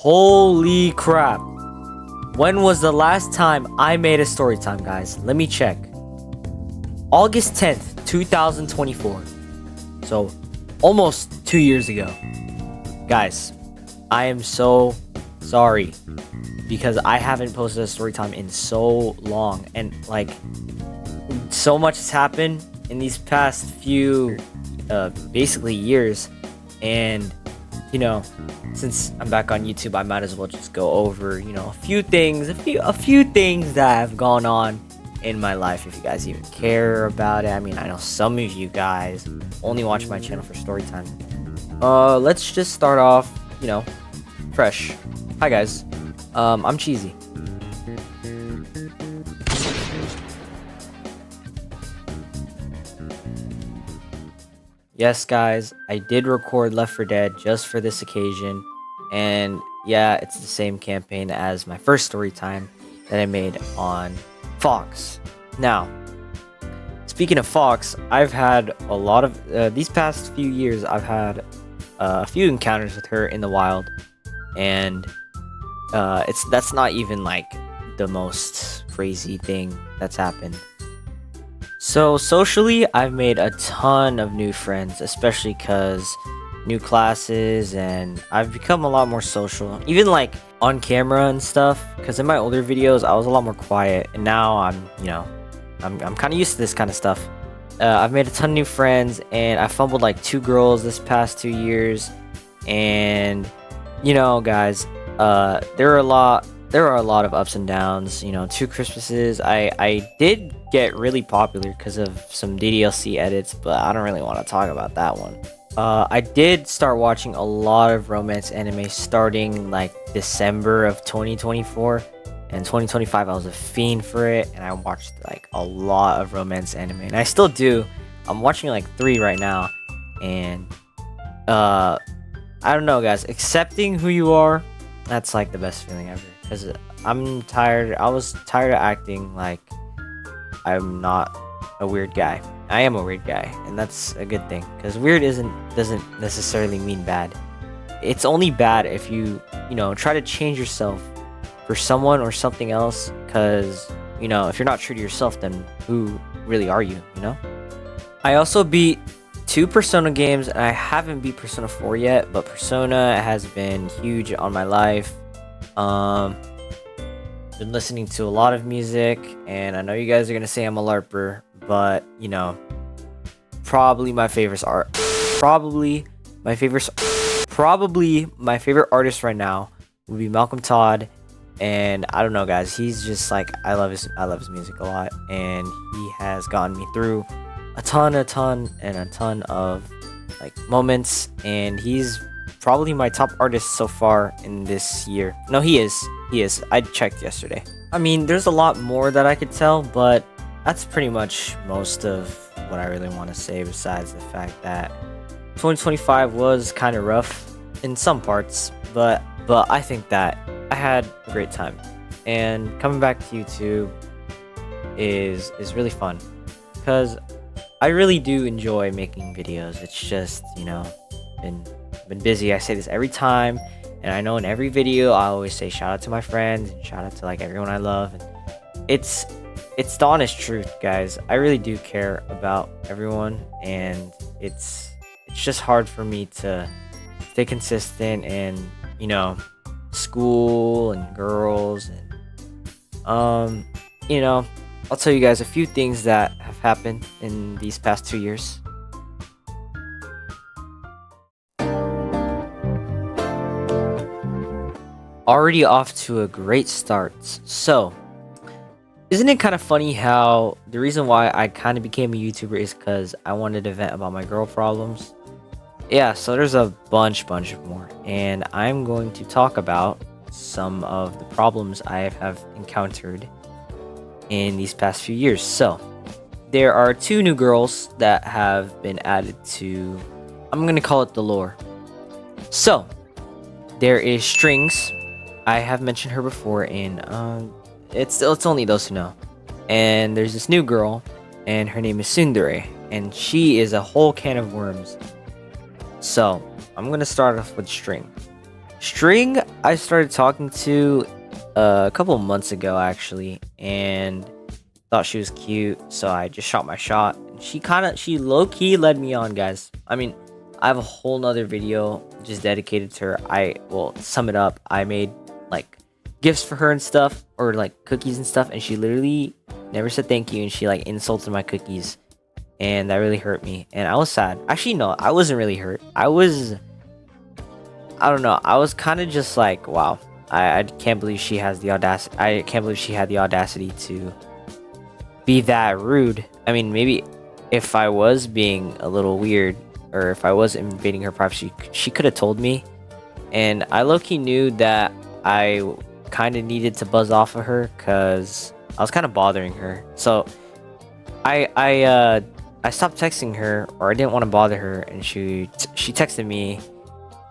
Holy crap. When was the last time I made a story time, guys? Let me check. August 10th, 2024. So, almost 2 years ago. Guys, I am so sorry because I haven't posted a story time in so long, and like so much has happened in these past few basically years, and you know, since I'm back on YouTube, I might as well just go over, you know, a few things that have gone on in my life, if you guys even care about it. I mean, I know some of you guys only watch my channel for story time. Let's just start off, you know, fresh. Hi guys, I'm Cheesy. Yes guys, I did record Left 4 Dead just for this occasion, and yeah, it's the same campaign as my first story time that I made on Fox. Now, speaking of Fox, I've had a lot of these past few years, I've had a few encounters with her in the wild, and that's not even like the most crazy thing that's happened. So socially, I've made a ton of new friends, especially because new classes, and I've become a lot more social, even like on camera and stuff, because in my older videos I was a lot more quiet, and now I'm kind of used to this kind of stuff. I've made a ton of new friends, and I fumbled like 2 girls this past 2 years, and you know guys, there are a lot of ups and downs. You know, 2 Christmases I did get really popular because of some DDLC edits, but I don't really want to talk about that one. I did start watching a lot of romance anime starting like December of 2024, and 2025 I was a fiend for it, and I watched like a lot of romance anime, and I still do. I'm watching like 3 right now, and I don't know guys, accepting who you are, that's like the best feeling ever, because I'm tired. I was tired of acting like I'm not a weird guy. I am a weird guy, and that's a good thing, because weird doesn't necessarily mean bad. It's only bad if you know, try to change yourself for someone or something else, because you know, if you're not true to yourself, then who really are you, you know? I also beat 2 Persona games, and I haven't beat Persona 4 yet, but Persona has been huge on my life. Been listening to a lot of music, and I know you guys are gonna say I'm a LARPer, but you know, probably my favorite artist right now would be Malcolm Todd. And I don't know guys, he's just like, I love his music a lot, and he has gotten me through a ton of like moments, and he's probably my top artist so far in this year. No, he is. I checked yesterday. I mean, there's a lot more that I could tell, but that's pretty much most of what I really want to say, besides the fact that 2025 was kind of rough in some parts, but I think that I had a great time, and coming back to YouTube is really fun, because I really do enjoy making videos. It's just, you know, been busy. I say this every time, and I know in every video I always say shout out to my friends and shout out to like everyone I love, and it's the honest truth, guys. I really do care about everyone, and it's just hard for me to stay consistent, and you know, school and girls, and you know, I'll tell you guys a few things that have happened in these past 2 years. Already off to a great start. So, isn't it kind of funny how the reason why I kind of became a YouTuber is because I wanted to vent about my girl problems? Yeah, so there's a bunch more, and I'm going to talk about some of the problems I have encountered in these past few years. So, there are 2 new girls that have been added to, I'm going to call it the lore. So, there is Strings. I have mentioned her before, and it's only those who know. And there's this new girl, and her name is Tsundere, and she is a whole can of worms. So I'm gonna start off with String. String, I started talking to a couple months ago actually, and thought she was cute, so I just shot my shot. She low-key led me on, guys. I mean, I have a whole nother video just dedicated to her. I will sum it up. I made like gifts for her and stuff, or like cookies and stuff, and she literally never said thank you, and she like insulted my cookies, and that really hurt me, and I was sad. Actually, no, I wasn't really hurt. I don't know. I was kind of just like, wow. I can't believe she has the audacity. I can't believe she had the audacity to be that rude. I mean, maybe if I was being a little weird, or if I was invading her privacy, she could have told me. And I low-key knew that I kind of needed to buzz off of her because I was kind of bothering her. So I stopped texting her, or I didn't want to bother her, and she texted me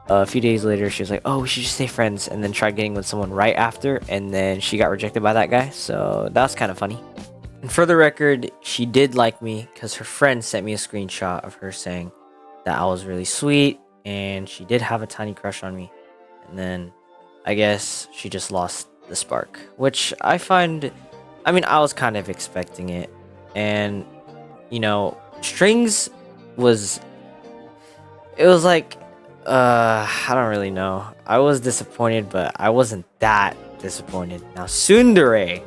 a few days later. She was like, oh, we should just stay friends, and then tried getting with someone right after, and then she got rejected by that guy. So that was kind of funny. And for the record, she did like me because her friend sent me a screenshot of her saying that I was really sweet, and she did have a tiny crush on me. And then I guess she just lost the spark, which I find, I mean, I was kind of expecting it. And you know, Strings was, it was like, I don't really know. I was disappointed, but I wasn't that disappointed. Now Tsundere,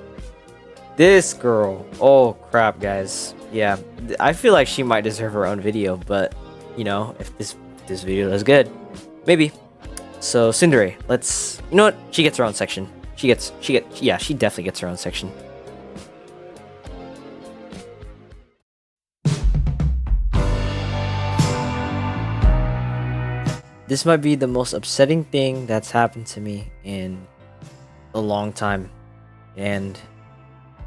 this girl, oh crap, guys. Yeah, I feel like she might deserve her own video, but you know, if this video does good, maybe. So Tsundere, let's, you know what? She gets her own section. Yeah, she definitely gets her own section. This might be the most upsetting thing that's happened to me in a long time. And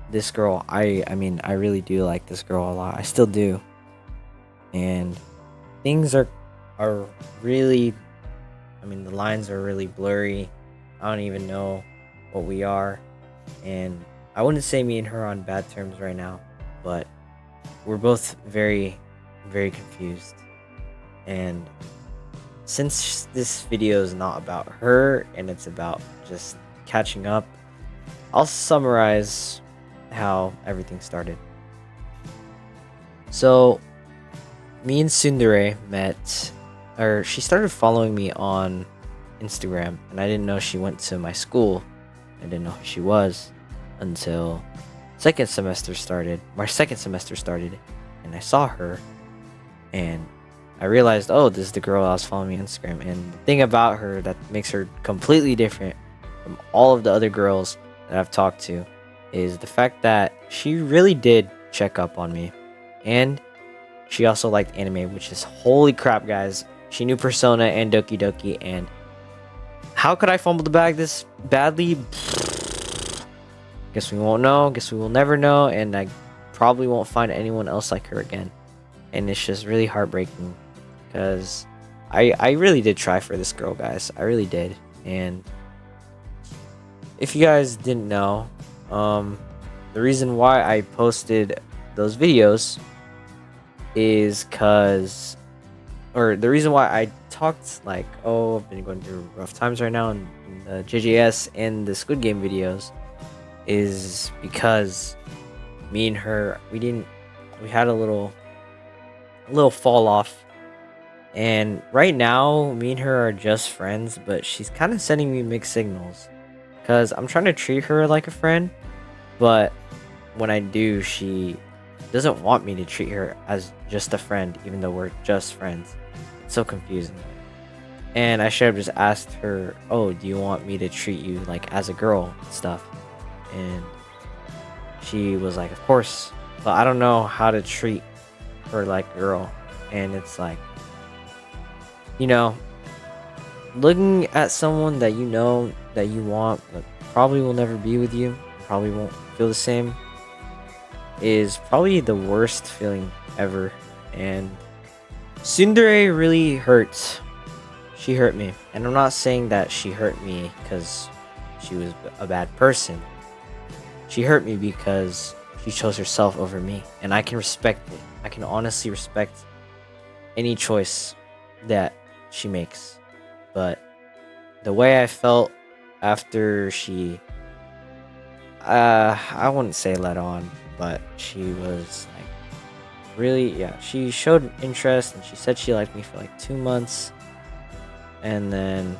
this girl, I mean, I really do like this girl a lot. I still do. And things are really, I mean, the lines are really blurry. I don't even know what we are. And I wouldn't say me and her are on bad terms right now, but we're both very, very confused. And since this video is not about her and it's about just catching up, I'll summarize how everything started. So me and Tsundere met, or she started following me on Instagram, and I didn't know she went to my school. I didn't know who she was until my second semester started, and I saw her, and I realized, oh, this is the girl I was following me on Instagram. And the thing about her that makes her completely different from all of the other girls that I've talked to is the fact that she really did check up on me. And she also liked anime, which is, holy crap, guys. She knew Persona and Doki Doki, and how could I fumble the bag this badly? Guess we won't know. Guess we will never know. And I probably won't find anyone else like her again. And it's just really heartbreaking. Because I really did try for this girl, guys. I really did. And if you guys didn't know, the reason why I posted those videos is because, or the reason why I talked like, oh, I've been going through rough times right now in the JJS and the Squid Game videos, is because me and her, we had a little fall off. And right now, me and her are just friends, but she's kind of sending me mixed signals. Because I'm trying to treat her like a friend, but when I do, she doesn't want me to treat her as just a friend, even though we're just friends. It's so confusing. And I should have just asked her, oh, do you want me to treat you like as a girl and stuff? And she was like, of course. But I don't know how to treat her like a girl. And it's like, you know, looking at someone that you know that you want but probably will never be with you, probably won't feel the same, is probably the worst feeling ever. And Tsundere really hurts. She hurt me. And I'm not saying that she hurt me because she was a bad person. She hurt me because she chose herself over me. And I can respect it. I can honestly respect any choice that she makes. But the way I felt after she, I wouldn't say let on, but she was like really, yeah, she showed interest and she said she liked me for like 2 months, and then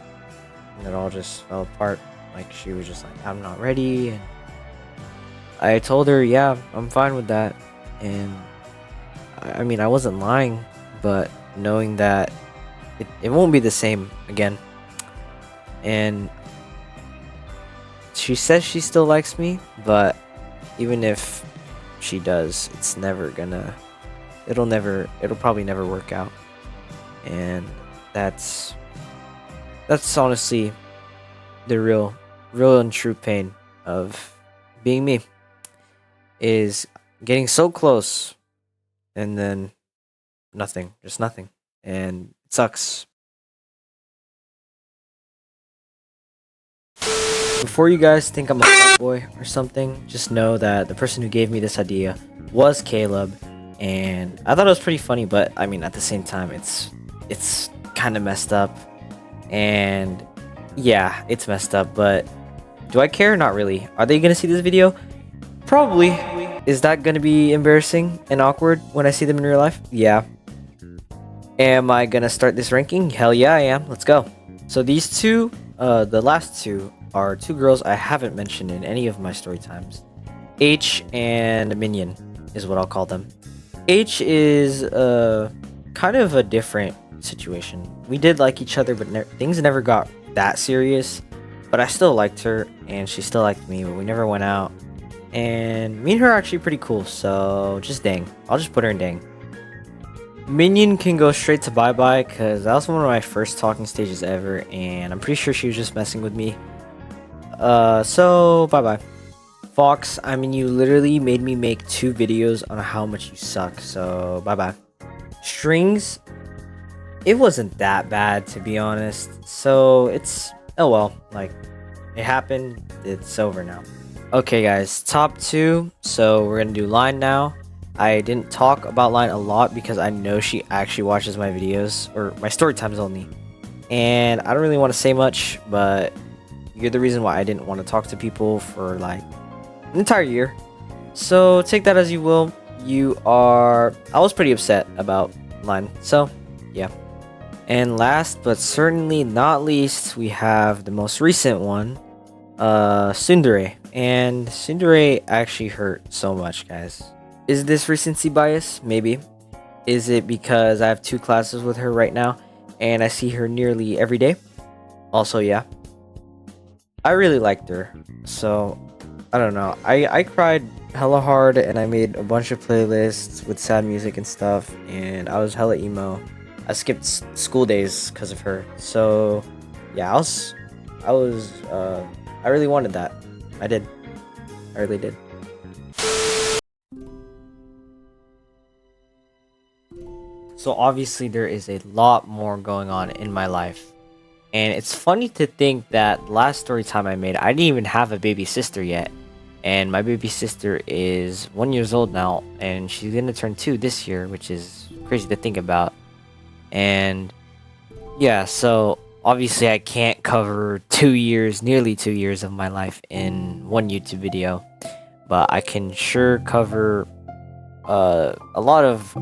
it all just fell apart. Like she was just like, I'm not ready, and I told her, yeah, I'm fine with that, and I mean, I wasn't lying, but knowing that it won't be the same again. And she says she still likes me, but even if she does, it's never gonna, it'll probably never work out. And that's honestly the real and true pain of being me, is getting so close and then nothing, just nothing. And it sucks. Before you guys think I'm a boy or something, just know that the person who gave me this idea was Caleb, and I thought it was pretty funny, but I mean at the same time it's kind of messed up. And yeah, it's messed up, but do I care? Not really. Are they gonna see this video? Probably. Is that gonna be embarrassing and awkward when I see them in real life? Yeah. Am I gonna start this ranking? Hell yeah, I am. Let's go. So these two, the last two, are two girls I haven't mentioned in any of my story times. H and Minion is what I'll call them. H is kind of a different situation. We did like each other, but things never got that serious. But I still liked her, and she still liked me, but we never went out. And me and her are actually pretty cool, so just dang. I'll just put her in dang. Minion can go straight to bye-bye, because that was one of my first talking stages ever, and I'm pretty sure she was just messing with me. So bye-bye. Fox, I mean, you literally made me make 2 videos on how much you suck, so bye-bye. Strings, it wasn't that bad, to be honest, so it's, oh well, like, it happened, it's over now. Okay guys, top 2, so we're gonna do Line now. I didn't talk about Line a lot because I know she actually watches my videos, or my story times only, and I don't really want to say much, but you're the reason why I didn't want to talk to people for like an entire year, so take that as you will. I was pretty upset about Line, so yeah. And last but certainly not least, we have the most recent one, Tsundere. And Tsundere actually hurt so much, guys. Is this recency bias? Maybe. Is it because I have 2 classes with her right now and I see her nearly every day? Also, yeah. I really liked her, so I don't know. I cried hella hard, and I made a bunch of playlists with sad music and stuff, and I was hella emo. I skipped school days because of her. So yeah, I really wanted that. I did. I really did. So obviously there is a lot more going on in my life. And it's funny to think that last story time I made, I didn't even have a baby sister yet. And my baby sister is 1 year old now, and she's gonna turn 2 this year, which is crazy to think about. And yeah, so obviously I can't cover 2 years, nearly 2 years of my life in one YouTube video, but I can sure cover a lot of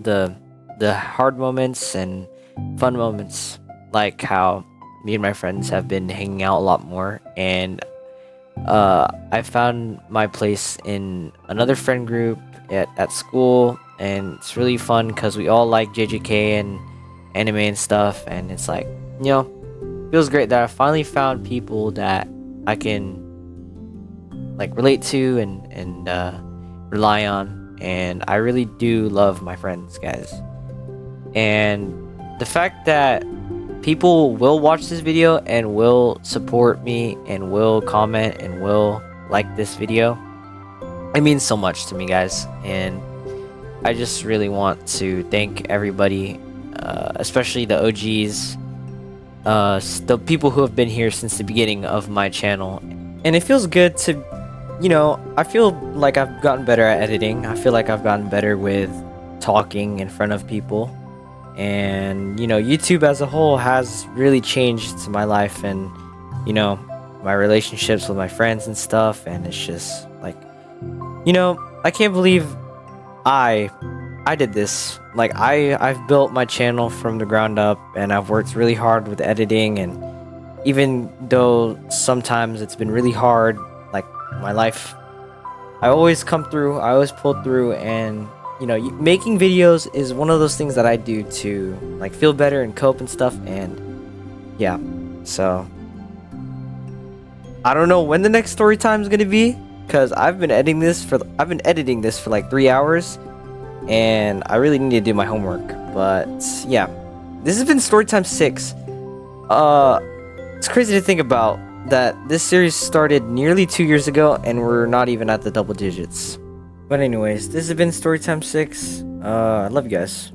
the hard moments and fun moments, like how me and my friends have been hanging out a lot more, and I found my place in another friend group at school, and it's really fun because we all like JJK and anime and stuff, and it's like, you know, feels great that I finally found people that I can like relate to and rely on, and I really do love my friends, guys. And the fact that people will watch this video and will support me and will comment and will like this video, it means so much to me, guys. And I just really want to thank everybody, especially the OGs, the people who have been here since the beginning of my channel. And it feels good to, you know, I feel like I've gotten better at editing. I feel like I've gotten better with talking in front of people. And YouTube as a whole has really changed my life, and my relationships with my friends and stuff. And it's just like, I can't believe I did this. Like, I've built my channel from the ground up, and I've worked really hard with editing. And even though sometimes it's been really hard, like my life, I always come through, I always pull through. And making videos is one of those things that I do to like feel better and cope and stuff. And yeah, so I don't know when the next story time is gonna be, because I've been editing this for like 3 hours, and I really need to do my homework. But yeah, this has been Storytime 6. It's crazy to think about that this series started nearly 2 years ago, and we're not even at the double digits. But anyways, this has been Storytime 6. I love you guys.